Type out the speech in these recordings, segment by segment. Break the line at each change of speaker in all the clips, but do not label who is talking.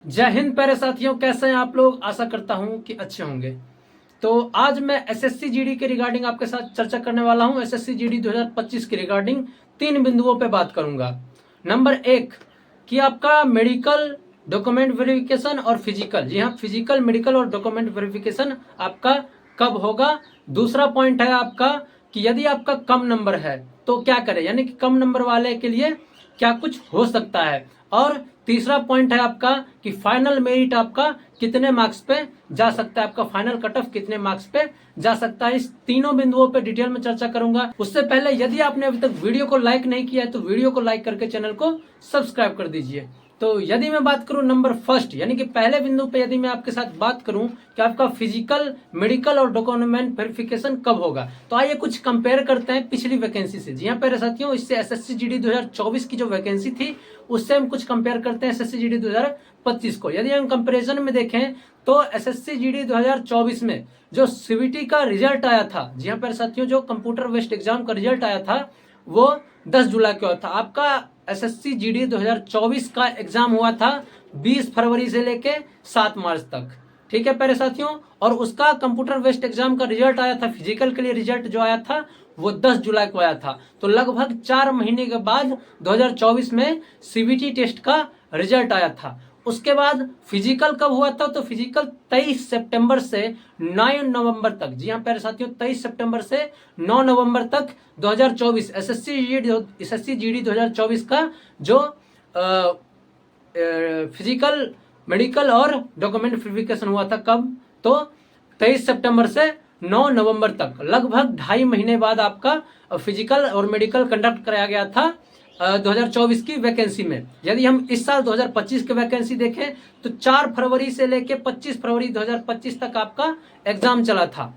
जय हिंद प्यारे साथियों, कैसे हैं आप लोग। आशा करता हूं कि अच्छे होंगे। तो आज मैं एसएससी जीडी के रिगार्डिंग आपके साथ चर्चा करने वाला हूं। एसएससी जीडी 2025 के रिगार्डिंग 3 बिंदुओं पे बात करूंगा। नंबर 1 कि आपका मेडिकल डॉक्यूमेंट वेरिफिकेशन और फिजिकल, जी हाँ, फिजिकल, मेडिकल और डॉक्यूमेंट वेरिफिकेशन आपका कब होगा। दूसरा पॉइंट है आपका कि यदि आपका कम नंबर है तो क्या करें, यानी कि कम नंबर वाले के लिए क्या कुछ हो सकता है। और तीसरा पॉइंट है आपका कि फाइनल मेरिट आपका कितने मार्क्स पे जा सकता है, आपका फाइनल कट ऑफ कितने मार्क्स पे जा सकता है। इस तीनों बिंदुओं पे डिटेल में चर्चा करूंगा। उससे पहले यदि आपने अभी तक वीडियो को लाइक नहीं किया है तो वीडियो को लाइक करके चैनल को सब्सक्राइब कर दीजिए। तो यदि मैं बात करूं नंबर फर्स्ट, यानी कि पहले बिंदु पे यदि मैं आपके साथ बात करूं कि आपका फिजिकल, मेडिकल और डॉक्यूमेंट वेरिफिकेशन कब होगा, तो आइए कुछ कंपेयर करते हैं पिछली वैकेंसी से। जी हाँ प्यारे साथियों, इससे एसएससी जीडी 2024 की जो वैकेंसी थी उससे हम कुछ कंपेयर करते हैं एसएससी जीडी 2025 को। यदि हम कंपेरिजन में देखें तो एसएससी जीडी 2024 में जो सीबीटी का रिजल्ट आया था, जी हाँ प्यारे साथियों, जो कंप्यूटर बेस्ड एग्जाम का रिजल्ट आया था वो 10 जुलाई को था। आपका एसएससी जीडी 2024 का एग्जाम हुआ था 20 फरवरी से लेके 7 मार्च तक। ठीक है प्यारे साथियों, और उसका कंप्यूटर बेस्ड एग्जाम का रिजल्ट आया था, फिजिकल के लिए रिजल्ट जो आया था वो 10 जुलाई को आया था। तो लगभग 4 महीने के बाद 2024 में सीबीटी टेस्ट का रिजल्ट आया था। उसके बाद फिजिकल कब हुआ था, तो फिजिकल 23 सितंबर से 9 नवंबर तक, जी हाँ प्यारे साथियों, 23 सितंबर से 9 नवंबर तक 2024 एसएससी जीडी 2024 का जो फिजिकल, मेडिकल और डॉक्यूमेंट वेरिफिकेशन हुआ था कब, तो 23 सितंबर से 9 नवंबर तक, लगभग 2.5 महीने बाद आपका फिजिकल और मेडिकल कंडक्ट कराया गया था 2024 की वैकेंसी में। यदि हम इस साल 2025 की वैकेंसी देखें तो 4 फरवरी से लेके 25 फरवरी 2025 तक आपका एग्जाम चला था।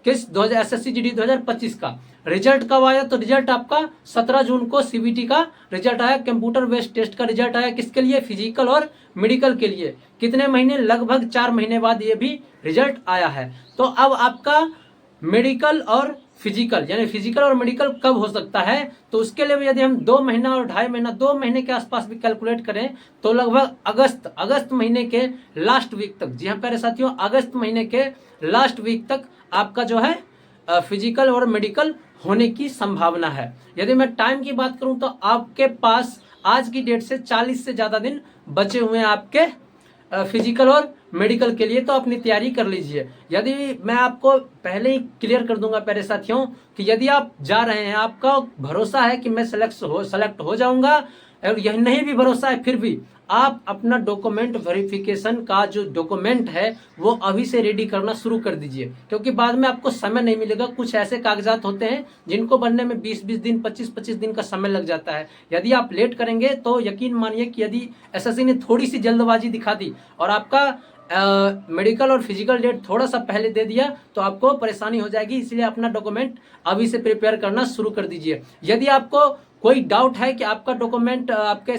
किस एसएससी जीडी 2025 का रिजल्ट कब आया, तो रिजल्ट आपका 17 जून को सीबीटी का रिजल्ट आया, कंप्यूटर बेस्ड टेस्ट का रिजल्ट आया। किसके लिए, फिजिकल और मेडिकल के लिए। कितने महीने, लगभग 4 महीने बाद ये भी रिजल्ट आया है। तो अब आपका मेडिकल और फिजिकल, यानी फिजिकल और मेडिकल कब हो सकता है, तो उसके लिए यदि हम 2 महीना और 2.5 महीना, 2 महीने के आसपास भी कैलकुलेट करें तो लगभग अगस्त महीने के लास्ट वीक तक, जी हाँ प्यारे साथियों, अगस्त महीने के लास्ट वीक तक आपका जो है फिजिकल और मेडिकल होने की संभावना है। यदि मैं टाइम की बात करूं तो आपके पास आज की डेट से 40 से ज्यादा दिन बचे हुए हैं आपके फिजिकल और मेडिकल के लिए, तो अपनी तैयारी कर लीजिए। यदि मैं आपको पहले ही क्लियर कर दूंगा प्यारे साथियों कि यदि आप जा रहे हैं, आपका भरोसा है कि मैं सेलेक्ट हो जाऊंगा, और यह नहीं भी भरोसा है फिर भी आप अपना डॉक्यूमेंट वेरिफिकेशन का जो डॉक्यूमेंट है वो अभी से रेडी करना शुरू कर दीजिए, क्योंकि बाद में आपको समय नहीं मिलेगा। कुछ ऐसे कागजात होते हैं जिनको बनने में 20-20 दिन, 25-25 दिन का समय लग जाता है। यदि आप लेट करेंगे तो यकीन मानिए कि यदि एसएससी ने थोड़ी सी जल्दबाजी दिखा दी और आपका मेडिकल और फिजिकल डेट थोड़ा सा पहले दे दिया तो आपको परेशानी हो जाएगी। इसलिए अपना डॉक्यूमेंट अभी से प्रिपेयर करना शुरू कर दीजिए। यदि आपको कोई डाउट है कि आपका डॉक्यूमेंट, आपके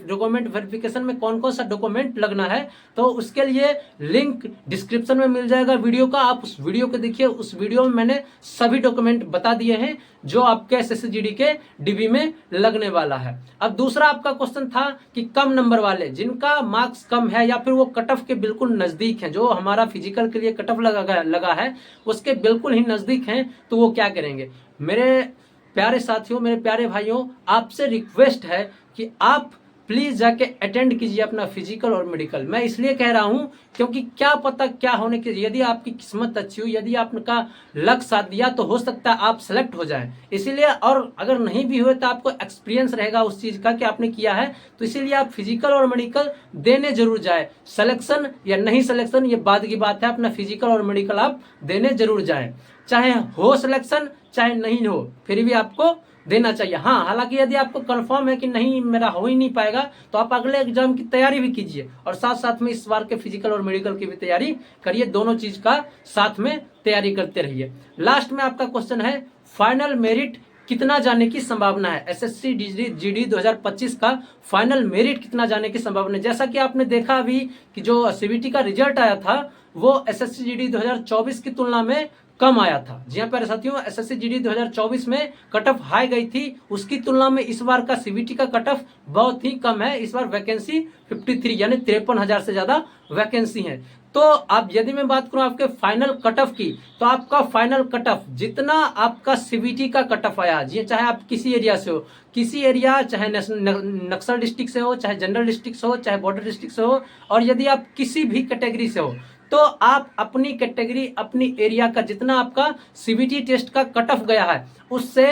डॉक्यूमेंट वेरिफिकेशन में कौन कौन सा डॉक्यूमेंट लगना है, तो उसके लिए लिंक डिस्क्रिप्शन में मिल जाएगा वीडियो का, आप उस वीडियो को देखिए। उस वीडियो में मैंने सभी डॉक्यूमेंट बता दिए हैं जो आपके एसएससी जीडी के डीबी में लगने वाला है। अब दूसरा आपका क्वेश्चन था कि कम नंबर वाले, जिनका मार्क्स कम है या फिर वो कट ऑफ के बिल्कुल नजदीक है, जो हमारा फिजिकल के लिए कट ऑफ लगा है उसके बिल्कुल ही नजदीक हैं, तो वो क्या करेंगे। मेरे प्यारे साथियों, मेरे प्यारे भाइयों, आपसे रिक्वेस्ट है कि आप प्लीज जाके अटेंड कीजिए अपना फिजिकल और मेडिकल। मैं इसलिए कह रहा हूं क्योंकि क्या पता क्या होने की, यदि आपकी किस्मत अच्छी हो, यदि आपका लक साथ दिया तो हो सकता है आप सेलेक्ट हो जाएं। इसीलिए, और अगर नहीं भी हुए तो आपको एक्सपीरियंस रहेगा उस चीज का कि आपने किया है, तो इसीलिए आप फिजिकल और मेडिकल देने जरूर जाए। सिलेक्शन या नहीं सिलेक्शन ये बाद की बात है, अपना फिजिकल और मेडिकल आप देने जरूर जाए, चाहे हो सिलेक्शन चाहे नहीं हो, फिर भी आपको देना चाहिए। हाँ, हालांकि यदि आपको कंफर्म है कि नहीं मेरा हो ही नहीं पाएगा तो आप अगले एग्जाम की तैयारी भी कीजिए और साथ साथ में इस बार के फिजिकल और मेडिकल की भी तैयारी करिए। दोनों चीज का साथ में तैयारी करते रहिए। लास्ट में आपका क्वेश्चन है फाइनल मेरिट कितना जाने की संभावना है। एसएससी जीडी 2025 का फाइनल मेरिट कितना जाने की संभावना है। जैसा कि आपने देखा अभी कि जो सीबीटी का रिजल्ट आया था वो एसएससी जीडी 2024 की तुलना में कम आया था। जी हाँ प्यारे साथियों, एसएससी जीडी 2024 में कट ऑफ हाई गई थी, उसकी तुलना में इस बार का सीबीटी का कट ऑफ बहुत ही कम है। इस बार वैकेंसी 53 यानी 53,000 से ज्यादा वैकेंसी है। तो आप यदि मैं बात करूं आपके फाइनल कट ऑफ की, तो आपका फाइनल कट ऑफ जितना आपका सीबीटी का कट ऑफ आया, जी चाहे आप किसी एरिया से हो, किसी एरिया चाहे नक्सल डिस्ट्रिक्ट से हो, चाहे जनरल डिस्ट्रिक्ट से हो, चाहे बॉर्डर डिस्ट्रिक्ट से हो, और यदि आप किसी भी कैटेगरी से हो, तो आप अपनी कैटेगरी अपनी एरिया का जितना आपका सीबीटी टेस्ट का कट ऑफ गया है उससे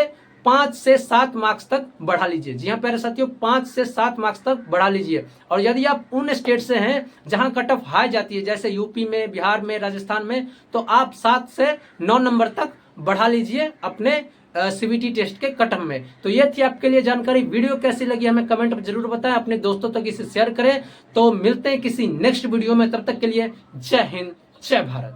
5 से 7 मार्क्स तक बढ़ा लीजिए। जी हाँ प्यारे साथियों, 5 से 7 मार्क्स तक बढ़ा लीजिए। और यदि आप उन स्टेट से हैं जहां कट ऑफ हाई जाती है, जैसे यूपी में, बिहार में, राजस्थान में, तो आप 7 से 9 नंबर तक बढ़ा लीजिए अपने सीबीटी टेस्ट के कट ऑफ में। तो ये थी आपके लिए जानकारी। वीडियो कैसी लगी हमें कमेंट में जरूर बताएं, अपने दोस्तों तक इसे शेयर करें। तो मिलते हैं किसी नेक्स्ट वीडियो में, तब तक के लिए जय हिंद, जय भारत।